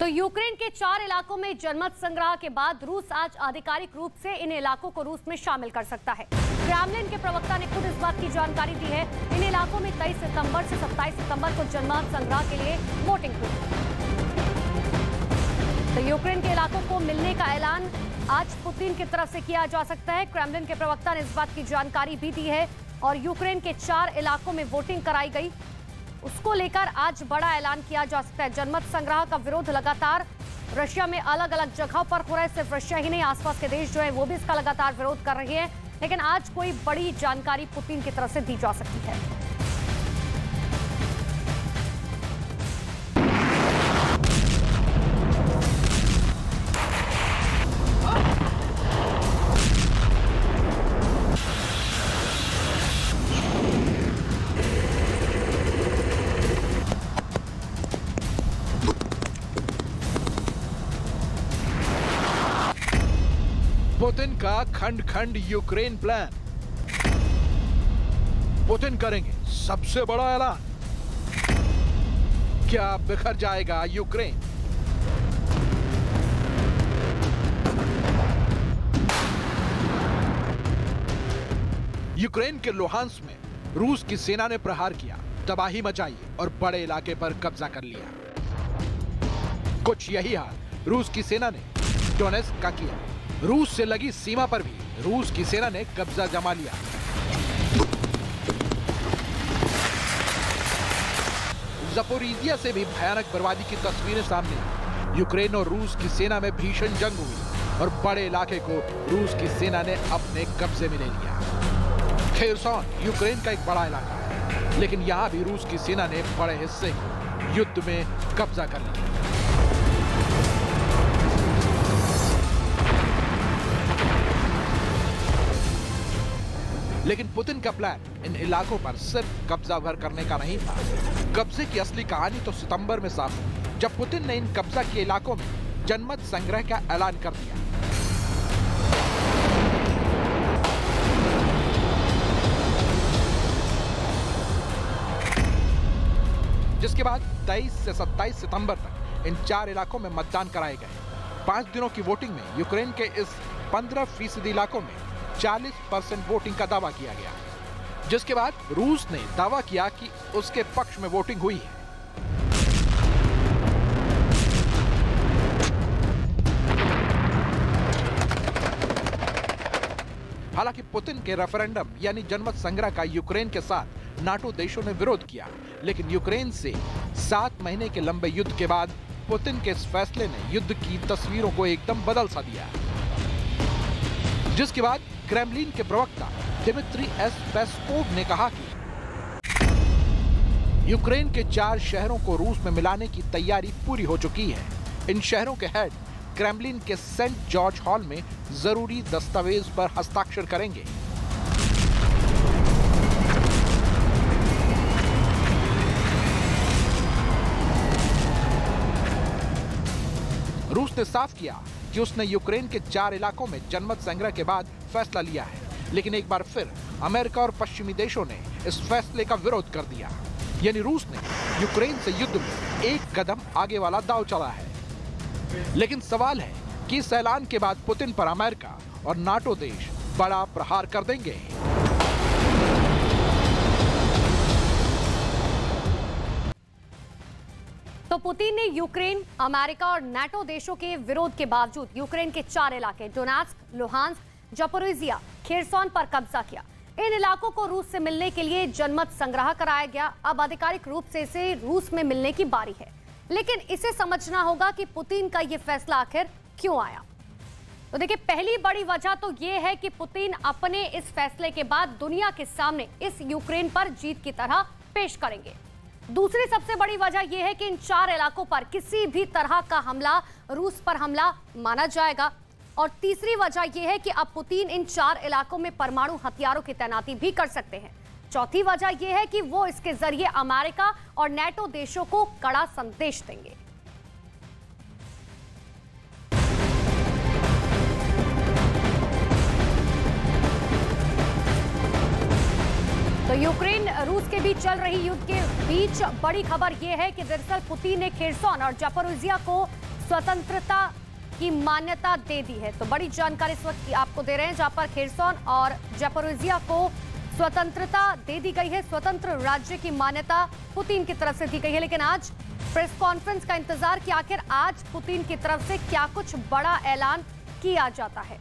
तो यूक्रेन के 4 इलाकों में जनमत संग्रह के बाद रूस आज आधिकारिक रूप से इन इलाकों को रूस में शामिल कर सकता है। क्रेमलिन के प्रवक्ता ने खुद इस बात की जानकारी दी है। इन इलाकों में 23 सितंबर से 27 सितंबर को जनमत संग्रह के लिए वोटिंग हुई। तो यूक्रेन के इलाकों को मिलने का ऐलान आज पुतिन की तरफ से किया जा सकता है। क्रेमलिन के प्रवक्ता ने इस बात की जानकारी भी दी है और यूक्रेन के 4 इलाकों में वोटिंग कराई गई, उसको लेकर आज बड़ा ऐलान किया जा सकता है। जनमत संग्रह का विरोध लगातार रशिया में अलग अलग जगहों पर हो रहा है। सिर्फ रशिया ही नहीं, आसपास के देश जो है वो भी इसका लगातार विरोध कर रहे हैं, लेकिन आज कोई बड़ी जानकारी पुतिन की तरफ से दी जा सकती है। पुतिन का खंड खंड यूक्रेन प्लान। पुतिन करेंगे सबसे बड़ा ऐलान। क्या बिखर जाएगा यूक्रेन? यूक्रेन के लुहांस्क में रूस की सेना ने प्रहार किया, तबाही मचाई और बड़े इलाके पर कब्जा कर लिया। कुछ यही हाल रूस की सेना ने डोनेत्स्क का किया। रूस से लगी सीमा पर भी रूस की सेना ने कब्जा जमा लिया। ज़पोरिज़िया से भी भयानक बर्बादी की तस्वीरें सामने आई। यूक्रेन और रूस की सेना में भीषण जंग हुई और बड़े इलाके को रूस की सेना ने अपने कब्जे में ले लिया। खेरसोन यूक्रेन का एक बड़ा इलाका है, लेकिन यहां भी रूस की सेना ने बड़े हिस्से को युद्ध में कब्जा कर लिया। लेकिन पुतिन का प्लान इन इलाकों पर सिर्फ कब्जा भर करने का नहीं था। कब्जे की असली कहानी तो सितंबर में साफ हुई, जब पुतिन ने इन कब्जा के इलाकों में जनमत संग्रह का ऐलान कर दिया। जिसके बाद 23 से 27 सितंबर तक इन 4 इलाकों में मतदान कराए गए। 5 दिनों की वोटिंग में यूक्रेन के इस 15% इलाकों में 40% वोटिंग का दावा किया गया, जिसके बाद रूस ने दावा किया कि उसके पक्ष में वोटिंग हुई है। हालांकि पुतिन के रेफरेंडम यानी जनमत संग्रह का यूक्रेन के साथ नाटो देशों ने विरोध किया, लेकिन यूक्रेन से 7 महीने के लंबे युद्ध के बाद पुतिन के इस फैसले ने युद्ध की तस्वीरों को एकदम बदल सा दिया, जिसके बाद क्रेमलिन के प्रवक्ता दिमित्री एस पेस्कोव ने कहा कि यूक्रेन के 4 शहरों को रूस में मिलाने की तैयारी पूरी हो चुकी है। इन शहरों के हेड क्रेमलिन के सेंट जॉर्ज हॉल में जरूरी दस्तावेज पर हस्ताक्षर करेंगे। रूस ने साफ किया कि उसने यूक्रेन के 4 इलाकों में जनमत संग्रह के बाद फैसला लिया है, लेकिन एक बार फिर अमेरिका और पश्चिमी देशों ने इस फैसले का विरोध कर दिया। यानी रूस ने यूक्रेन से युद्ध में एक कदम आगे वाला दांव चला है। लेकिन सवाल है कि इस ऐलान के बाद पुतिन पर अमेरिका और नाटो देश बड़ा प्रहार कर देंगे। तो पुतिन ने यूक्रेन, अमेरिका और नाटो देशों के विरोध के बावजूद यूक्रेन के 4 इलाके डोनेत्स्क, लुहांस्क, ज़पोरिज़िया, खेरसोन पर कब्जा किया। इन इलाकों को रूस से मिलने के लिए जनमत संग्रह कराया गया। अब आधिकारिक रूप से इसे रूस में मिलने की बारी है, लेकिन इसे समझना होगा कि पुतिन का यह फैसला आखिर क्यों आया। तो देखिए, पहली बड़ी वजह तो यह है कि पुतिन अपने इस फैसले के बाद दुनिया के सामने इस यूक्रेन पर जीत की तरह पेश करेंगे। दूसरी सबसे बड़ी वजह यह है कि इन 4 इलाकों पर किसी भी तरह का हमला रूस पर हमला माना जाएगा। और तीसरी वजह यह है कि अब पुतिन इन 4 इलाकों में परमाणु हथियारों की तैनाती भी कर सकते हैं। चौथी वजह यह है कि वो इसके जरिए अमेरिका और नाटो देशों को कड़ा संदेश देंगे। तो यूक्रेन रूस के बीच चल रही युद्ध के बीच बड़ी खबर यह है कि दरअसल पुतिन ने खेरसोन और ज़पोरिज़िया को स्वतंत्रता की मान्यता दे दी है। तो बड़ी जानकारी इस वक्त आपको दे रहे हैं, जहां पर खेरसोन और जापोरिजिया को स्वतंत्रता दे दी गई है। स्वतंत्र राज्य की मान्यता पुतिन की तरफ से दी गई है। लेकिन आज प्रेस कॉन्फ्रेंस का इंतजार कि आखिर आज पुतिन की तरफ से क्या कुछ बड़ा ऐलान किया जाता है।